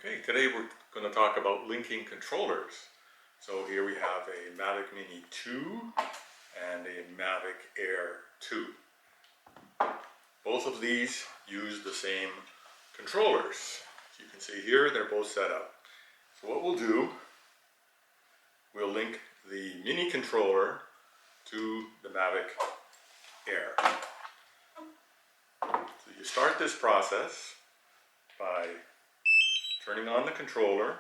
Okay, today we're going to talk about linking controllers. So here we have a Mavic Mini 2 and a Mavic Air 2. Both of these use the same controllers. As you can see here, they're both set up. So what we'll do, we'll link the Mini controller to the Mavic Air. So you start this process by turning on the controller,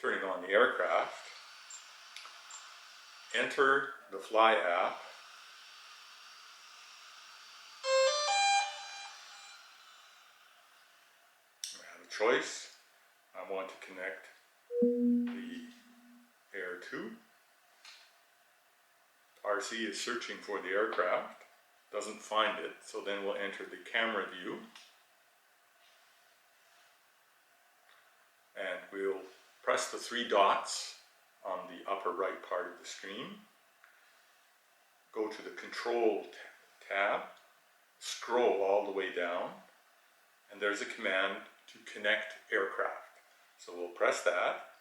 turning on the aircraft, enter the Fly app, I have a choice. I want to connect the Air 2. RC is searching for the aircraft, doesn't find it, so then we'll enter the camera view. And we'll press the three dots on the upper right part of the screen. Go to the Control tab, scroll all the way down, and there's a command to connect aircraft. So we'll press that.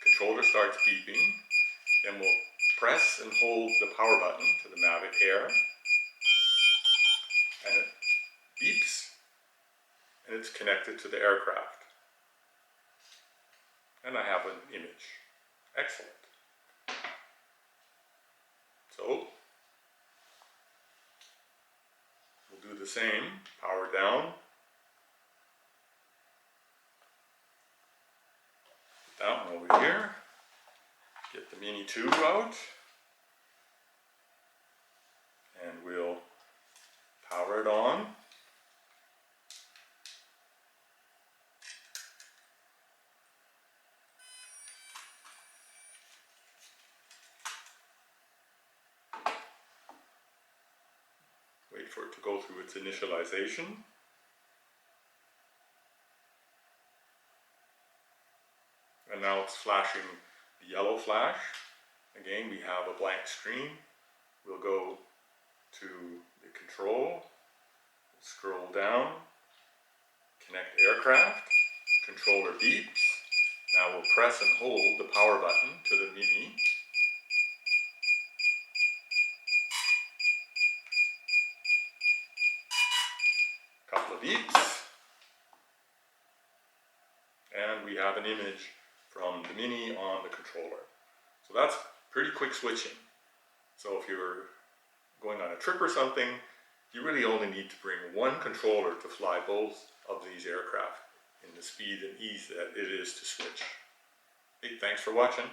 Controller starts beeping. Then we'll press and hold the power button to the Mavic Air. And it beeps, and it's connected to the aircraft. And I have an image. Excellent. So, we'll do the same. Power down. Put that one over here. Get the Mini 2 out. And we'll power it on. Wait for it to go through its initialization. And now it's flashing the yellow flash. Again, we have a blank screen. We'll go to the control, scroll down, connect aircraft, controller beeps. Now we'll press and hold the power button to the Mini. Couple of beeps, and we have an image from the Mini on the controller. So that's pretty quick switching. So if you're going on a trip or something, you really only need to bring one controller to fly both of these aircraft in the speed and ease that it is to switch. Hey, thanks for watching.